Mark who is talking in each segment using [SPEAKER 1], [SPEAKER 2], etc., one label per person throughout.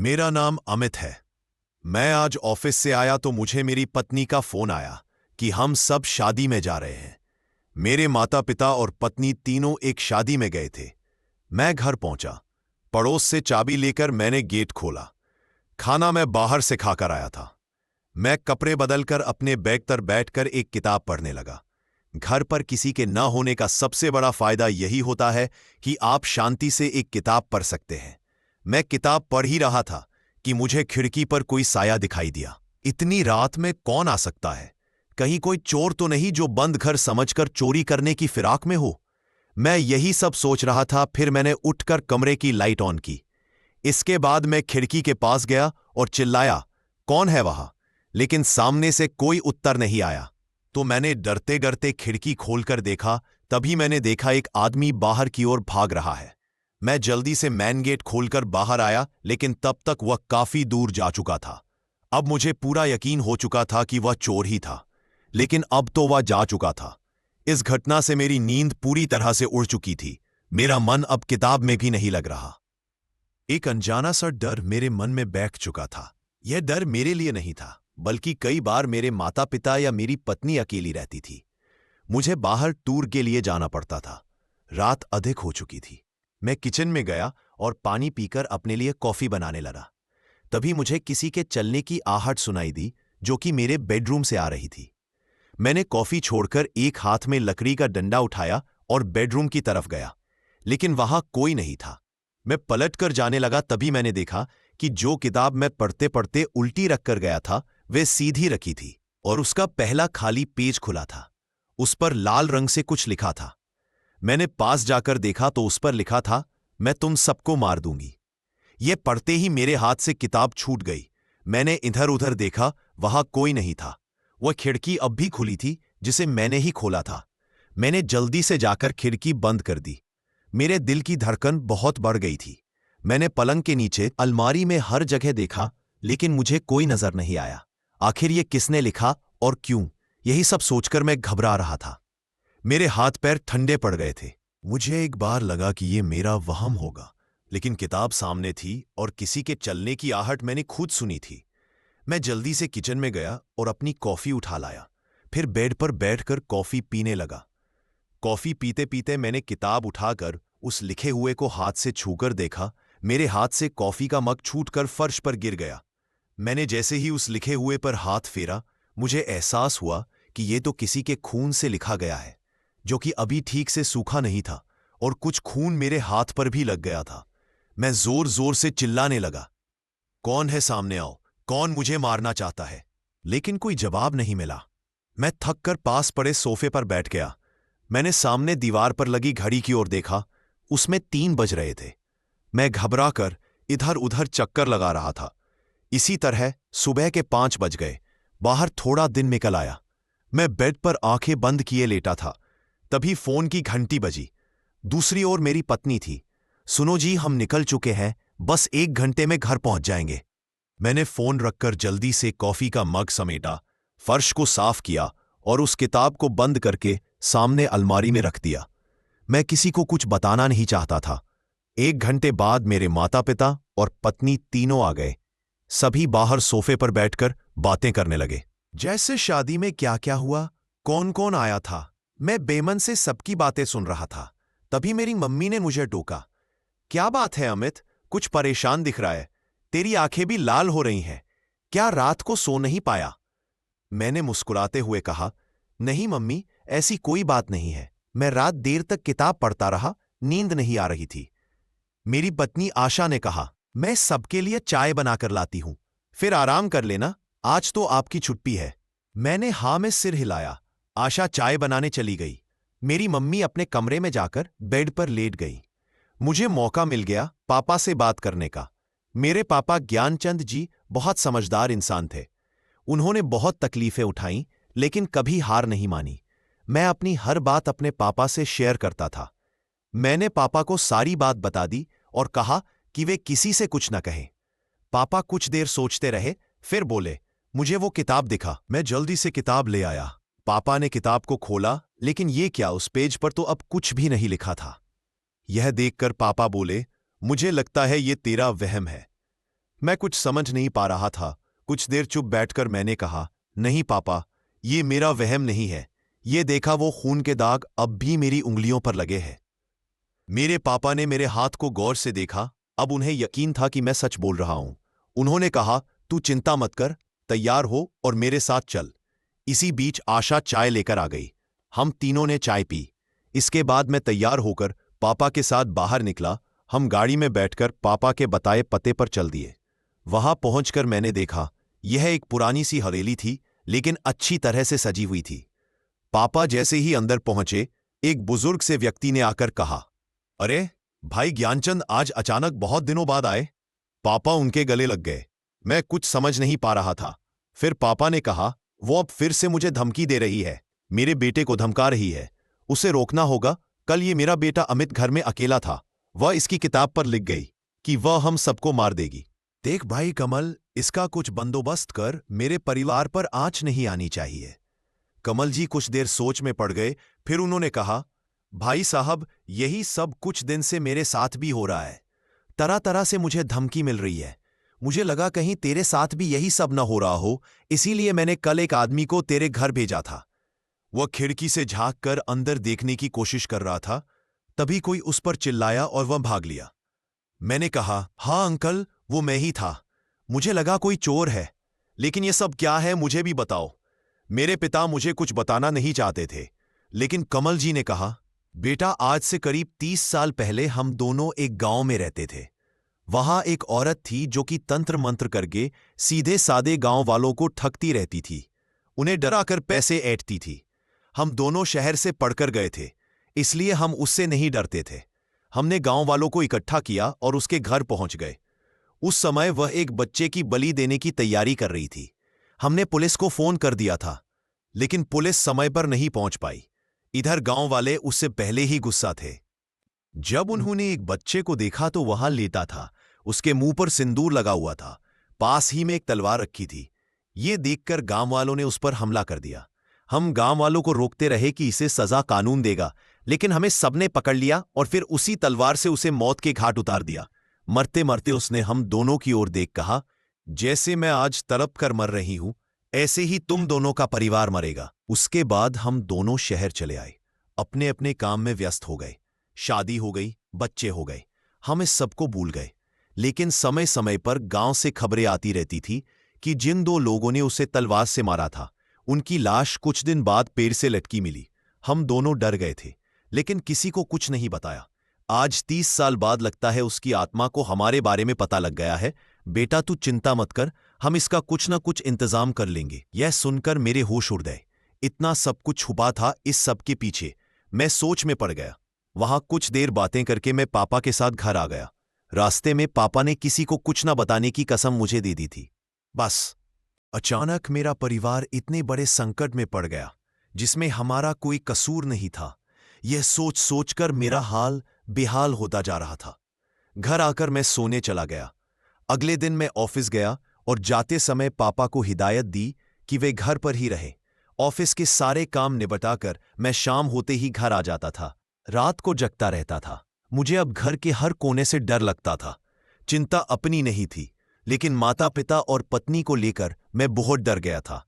[SPEAKER 1] मेरा नाम अमित है। मैं आज ऑफिस से आया तो मुझे मेरी पत्नी का फोन आया कि हम सब शादी में जा रहे हैं। मेरे माता पिता और पत्नी तीनों एक शादी में गए थे। मैं घर पहुंचा। पड़ोस से चाबी लेकर मैंने गेट खोला। खाना मैं बाहर से खाकर आया था। मैं कपड़े बदलकर अपने बैग पर बैठकर एक किताब पढ़ने लगा। घर पर किसी के न होने का सबसे बड़ा फायदा यही होता है कि आप शांति से एक किताब पढ़ सकते हैं। मैं किताब पढ़ ही रहा था कि मुझे खिड़की पर कोई साया दिखाई दिया। इतनी रात में कौन आ सकता है? कहीं कोई चोर तो नहीं जो बंद घर समझकर चोरी करने की फिराक में हो? मैं यही सब सोच रहा था। फिर मैंने उठकर कमरे की लाइट ऑन की। इसके बाद मैं खिड़की के पास गया और चिल्लाया, कौन है वहां? लेकिन सामने से कोई उत्तर नहीं आया। तो मैंने डरते डरते खिड़की खोलकर देखा। तभी मैंने देखा एक आदमी बाहर की ओर भाग रहा है। मैं जल्दी से मेन गेट खोलकर बाहर आया, लेकिन तब तक वह काफी दूर जा चुका था। अब मुझे पूरा यकीन हो चुका था कि वह चोर ही था, लेकिन अब तो वह जा चुका था। इस घटना से मेरी नींद पूरी तरह से उड़ चुकी थी। मेरा मन अब किताब में भी नहीं लग रहा। एक अनजाना सा डर मेरे मन में बैठ चुका था। यह डर मेरे लिए नहीं था, बल्कि कई बार मेरे माता पिता या मेरी पत्नी अकेली रहती थी। मुझे बाहर टूर के लिए जाना पड़ता था। रात अधिक हो चुकी थी। मैं किचन में गया और पानी पीकर अपने लिए कॉफी बनाने लगा। तभी मुझे किसी के चलने की आहट सुनाई दी, जो कि मेरे बेडरूम से आ रही थी। मैंने कॉफी छोड़कर एक हाथ में लकड़ी का डंडा उठाया और बेडरूम की तरफ गया, लेकिन वहां कोई नहीं था। मैं पलटकर जाने लगा। तभी मैंने देखा कि जो किताब मैं पढ़ते पढ़ते उल्टी रखकर गया था, वे सीधी रखी थी और उसका पहला खाली पेज खुला था। उस पर लाल रंग से कुछ लिखा था। मैंने पास जाकर देखा तो उस पर लिखा था, मैं तुम सबको मार दूंगी। यह पढ़ते ही मेरे हाथ से किताब छूट गई। मैंने इधर उधर देखा, वहां कोई नहीं था। वह खिड़की अब भी खुली थी, जिसे मैंने ही खोला था। मैंने जल्दी से जाकर खिड़की बंद कर दी। मेरे दिल की धड़कन बहुत बढ़ गई थी। मैंने पलंग के नीचे, अलमारी में हर जगह देखा, लेकिन मुझे कोई नजर नहीं आया। आखिर ये किसने लिखा और क्यों? यही सब सोचकर मैं घबरा रहा था। मेरे हाथ पैर ठंडे पड़ गए थे। मुझे एक बार लगा कि ये मेरा वहम होगा, लेकिन किताब सामने थी और किसी के चलने की आहट मैंने खुद सुनी थी। मैं जल्दी से किचन में गया और अपनी कॉफी उठा लाया। फिर बेड पर बैठकर कॉफी पीने लगा। कॉफी पीते पीते मैंने किताब उठाकर उस लिखे हुए को हाथ से छूकर देखा। मेरे हाथ से कॉफी का मग छूटकर फर्श पर गिर गया। मैंने जैसे ही उस लिखे हुए पर हाथ फेरा, मुझे एहसास हुआ कि यह तो किसी के खून से लिखा गया है, जो कि अभी ठीक से सूखा नहीं था, और कुछ खून मेरे हाथ पर भी लग गया था। मैं जोर जोर से चिल्लाने लगा, कौन है? सामने आओ। कौन मुझे मारना चाहता है? लेकिन कोई जवाब नहीं मिला। मैं थक कर पास पड़े सोफे पर बैठ गया। मैंने सामने दीवार पर लगी घड़ी की ओर देखा। उसमें 3 बज रहे थे। मैं घबरा कर इधर उधर चक्कर लगा रहा था। इसी तरह सुबह के 5 बज गए। बाहर थोड़ा दिन निकल आया। मैं बेड पर आंखें बंद किए लेटा था। तभी फोन की घंटी बजी। दूसरी ओर मेरी पत्नी थी। सुनो जी, हम निकल चुके हैं, बस 1 घंटे में घर पहुंच जाएंगे। मैंने फोन रखकर जल्दी से कॉफी का मग समेटा, फर्श को साफ किया और उस किताब को बंद करके सामने अलमारी में रख दिया। मैं किसी को कुछ बताना नहीं चाहता था। 1 घंटे बाद मेरे माता पिता और पत्नी तीनों आ गए। सभी बाहर सोफे पर बैठकर बातें करने लगे, जैसे शादी में क्या क्या हुआ, कौन कौन आया था। मैं बेमन से सबकी बातें सुन रहा था। तभी मेरी मम्मी ने मुझे टोका, क्या बात है अमित, कुछ परेशान दिख रहा है, तेरी आंखें भी लाल हो रही हैं, क्या रात को सो नहीं पाया? मैंने मुस्कुराते हुए कहा, नहीं मम्मी, ऐसी कोई बात नहीं है, मैं रात देर तक किताब पढ़ता रहा, नींद नहीं आ रही थी। मेरी पत्नी आशा ने कहा, मैं सबके लिए चाय बनाकर लाती हूं, फिर आराम कर लेना, आज तो आपकी छुट्टी है। मैंने हाँ में सिर हिलाया। आशा चाय बनाने चली गई। मेरी मम्मी अपने कमरे में जाकर बेड पर लेट गई। मुझे मौका मिल गया पापा से बात करने का। मेरे पापा ज्ञानचंद जी बहुत समझदार इंसान थे। उन्होंने बहुत तकलीफें उठाईं, लेकिन कभी हार नहीं मानी। मैं अपनी हर बात अपने पापा से शेयर करता था। मैंने पापा को सारी बात बता दी और कहा कि वे किसी से कुछ न कहें। पापा कुछ देर सोचते रहे, फिर बोले, मुझे वो किताब दिखा। मैं जल्दी से किताब ले आया। पापा ने किताब को खोला, लेकिन ये क्या, उस पेज पर तो अब कुछ भी नहीं लिखा था। यह देखकर पापा बोले, मुझे लगता है ये तेरा वहम है। मैं कुछ समझ नहीं पा रहा था। कुछ देर चुप बैठकर मैंने कहा, नहीं पापा, ये मेरा वहम नहीं है। ये देखा, वो खून के दाग अब भी मेरी उंगलियों पर लगे हैं। मेरे पापा ने मेरे हाथ को गौर से देखा। अब उन्हें यकीन था कि मैं सच बोल रहा हूं। उन्होंने कहा, तू चिंता मत कर, तैयार हो और मेरे साथ चल। इसी बीच आशा चाय लेकर आ गई। हम तीनों ने चाय पी। इसके बाद मैं तैयार होकर पापा के साथ बाहर निकला। हम गाड़ी में बैठकर पापा के बताए पते पर चल दिए। वहां पहुंचकर मैंने देखा, यह एक पुरानी सी हवेली थी, लेकिन अच्छी तरह से सजी हुई थी। पापा जैसे ही अंदर पहुंचे, एक बुजुर्ग से व्यक्ति ने आकर कहा, अरे भाई ज्ञानचंद, आज अचानक बहुत दिनों बाद आए। पापा उनके गले लग गए। मैं कुछ समझ नहीं पा रहा था। फिर पापा ने कहा, वो अब फिर से मुझे धमकी दे रही है, मेरे बेटे को धमका रही है। उसे रोकना होगा। कल ये मेरा बेटा अमित घर में अकेला था। वह इसकी किताब पर लिख गई कि वह हम सबको मार देगी। देख भाई कमल, इसका कुछ बंदोबस्त कर, मेरे परिवार पर आंच नहीं आनी चाहिए। कमल जी कुछ देर सोच में पड़ गए। फिर उन्होंने कहा, भाई साहब, यही सब कुछ दिन से मेरे साथ भी हो रहा है। तरह तरह से मुझे धमकी मिल रही है। मुझे लगा कहीं तेरे साथ भी यही सब न हो रहा हो, इसीलिए मैंने कल एक आदमी को तेरे घर भेजा था। वह खिड़की से झांक कर अंदर देखने की कोशिश कर रहा था। तभी कोई उस पर चिल्लाया और वह भाग लिया। मैंने कहा, हाँ अंकल, वो मैं ही था। मुझे लगा कोई चोर है, लेकिन ये सब क्या है मुझे भी बताओ। मेरे पिता मुझे कुछ बताना नहीं चाहते थे, लेकिन कमल जी ने कहा, बेटा आज से करीब 30 साल पहले हम दोनों एक गांव में रहते थे। वहां एक औरत थी जो कि तंत्र मंत्र करके सीधे सादे गांव वालों को ठगती रहती थी, उन्हें डराकर पैसे ऐंठती थी। हम दोनों शहर से पढ़कर गए थे, इसलिए हम उससे नहीं डरते थे। हमने गांव वालों को इकट्ठा किया और उसके घर पहुंच गए। उस समय वह एक बच्चे की बलि देने की तैयारी कर रही थी। हमने पुलिस को फोन कर दिया था, लेकिन पुलिस समय पर नहीं पहुंच पाई। इधर गांव वाले उससे पहले ही गुस्सा थे। जब उन्होंने एक बच्चे को देखा तो वहां लेटा था, उसके मुंह पर सिंदूर लगा हुआ था, पास ही में एक तलवार रखी थी। ये देखकर गांव वालों ने उस पर हमला कर दिया। हम गांव वालों को रोकते रहे कि इसे सजा कानून देगा, लेकिन हमें सबने पकड़ लिया और फिर उसी तलवार से उसे मौत के घाट उतार दिया। मरते मरते उसने हम दोनों की ओर देख कहा, जैसे मैं आज तड़प कर मर रही हूं, ऐसे ही तुम दोनों का परिवार मरेगा। उसके बाद हम दोनों शहर चले आए, अपने अपने काम में व्यस्त हो गए। शादी हो गई, बच्चे हो गए, हम इस सबको भूल गए। लेकिन समय समय पर गांव से खबरें आती रहती थी कि जिन 2 लोगों ने उसे तलवार से मारा था, उनकी लाश कुछ दिन बाद पेड़ से लटकी मिली। हम दोनों डर गए थे, लेकिन किसी को कुछ नहीं बताया। आज 30 साल बाद लगता है उसकी आत्मा को हमारे बारे में पता लग गया है। बेटा तू चिंता मत कर, हम इसका कुछ न कुछ इंतजाम कर लेंगे। यह सुनकर मेरे होश उड़ गए। इतना सब कुछ छुपा था इस सब के पीछे। मैं सोच में पड़ गया। वहां कुछ देर बातें करके मैं पापा के साथ घर आ गया। रास्ते में पापा ने किसी को कुछ न बताने की कसम मुझे दे दी थी। बस अचानक मेरा परिवार इतने बड़े संकट में पड़ गया, जिसमें हमारा कोई कसूर नहीं था। यह सोच सोचकर मेरा हाल बेहाल होता जा रहा था। घर आकर मैं सोने चला गया। अगले दिन मैं ऑफिस गया और जाते समय पापा को हिदायत दी कि वे घर पर ही रहे। ऑफिस के सारे काम निपटाकर मैं शाम होते ही घर आ जाता था। रात को जगता रहता था। मुझे अब घर के हर कोने से डर लगता था। चिंता अपनी नहीं थी, लेकिन माता पिता और पत्नी को लेकर मैं बहुत डर गया था।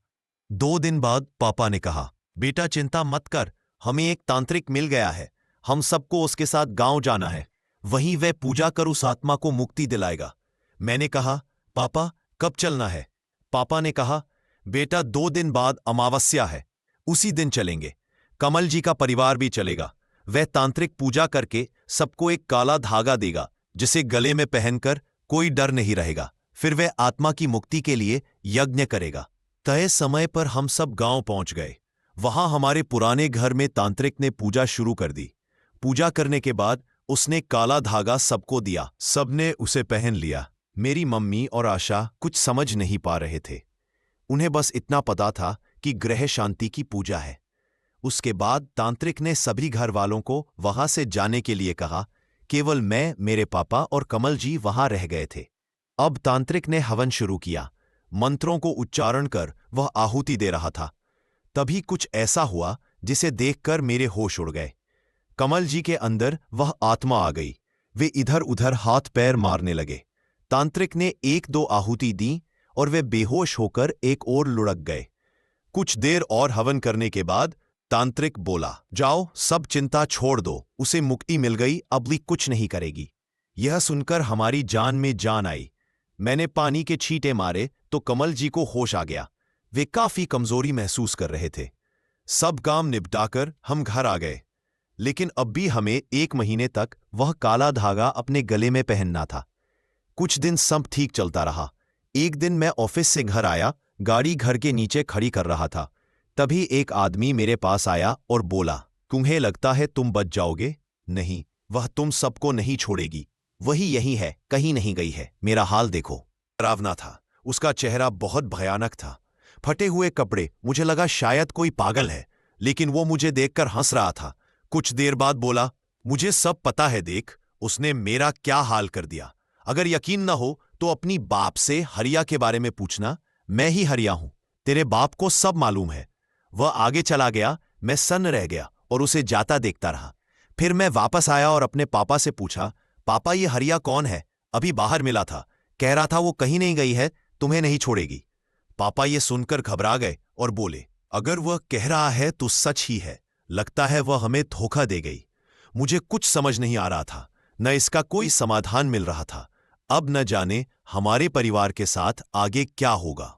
[SPEAKER 1] 2 दिन बाद पापा ने कहा, बेटा चिंता मत कर, हमें एक तांत्रिक मिल गया है। हम सबको उसके साथ गांव जाना है, वहीं वह पूजा कर उस आत्मा को मुक्ति दिलाएगा। मैंने कहा, पापा कब चलना है? पापा ने कहा, बेटा 2 दिन बाद अमावस्या है, उसी दिन चलेंगे। कमल जी का परिवार भी चलेगा। वह तांत्रिक पूजा करके सबको एक काला धागा देगा, जिसे गले में पहनकर कोई डर नहीं रहेगा। फिर वह आत्मा की मुक्ति के लिए यज्ञ करेगा। तय समय पर हम सब गांव पहुंच गए। वहां हमारे पुराने घर में तांत्रिक ने पूजा शुरू कर दी। पूजा करने के बाद उसने काला धागा सबको दिया। सबने उसे पहन लिया। मेरी मम्मी और आशा कुछ समझ नहीं पा रहे थे। उन्हें बस इतना पता था कि ग्रह शांति की पूजा है। उसके बाद तांत्रिक ने सभी घर वालों को वहां से जाने के लिए कहा। केवल मैं, मेरे पापा और कमल जी वहां रह गए थे। अब तांत्रिक ने हवन शुरू किया। मंत्रों को उच्चारण कर वह आहुति दे रहा था। तभी कुछ ऐसा हुआ जिसे देखकर मेरे होश उड़ गए। कमल जी के अंदर वह आत्मा आ गई। वे इधर उधर हाथ पैर मारने लगे। तांत्रिक ने एक दो आहुति दी और वे बेहोश होकर एक ओर लुढ़क गए। कुछ देर और हवन करने के बाद तांत्रिक बोला, जाओ, सब चिंता छोड़ दो, उसे मुक्ति मिल गई, अबली कुछ नहीं करेगी। यह सुनकर हमारी जान में जान आई। मैंने पानी के छींटे मारे तो कमल जी को होश आ गया। वे काफी कमजोरी महसूस कर रहे थे। सब काम निपटाकर हम घर आ गए, लेकिन अब भी हमें 1 महीने तक वह काला धागा अपने गले में पहनना था। कुछ दिन सब ठीक चलता रहा। एक दिन मैं ऑफिस से घर आया, गाड़ी घर के नीचे खड़ी कर रहा था। तभी एक आदमी मेरे पास आया और बोला, तुम्हें लगता है तुम बच जाओगे? नहीं, वह तुम सबको नहीं छोड़ेगी। वही यही है, कहीं नहीं गई है। मेरा हाल देखो। डरावना था। उसका चेहरा बहुत भयानक था। फटे हुए कपड़े, मुझे लगा शायद कोई पागल है, लेकिन वो मुझे देखकर हंस रहा था। कुछ देर बाद बोला, मुझे सब पता है, देख उसने मेरा क्या हाल कर दिया। अगर यकीन न हो तो अपनी बाप से हरिया के बारे में पूछना, मैं ही हरिया हूं। तेरे बाप को सब मालूम है। वह आगे चला गया। मैं सन्न रह गया और उसे जाता देखता रहा। फिर मैं वापस आया और अपने पापा से पूछा, पापा ये हरिया कौन है? अभी बाहर मिला था, कह रहा था वो कहीं नहीं गई है, तुम्हें नहीं छोड़ेगी। पापा ये सुनकर घबरा गए और बोले, अगर वह कह रहा है तो सच ही है। लगता है वह हमें धोखा दे गई। मुझे कुछ समझ नहीं आ रहा था, न इसका कोई समाधान मिल रहा था। अब न जाने हमारे परिवार के साथ आगे क्या होगा।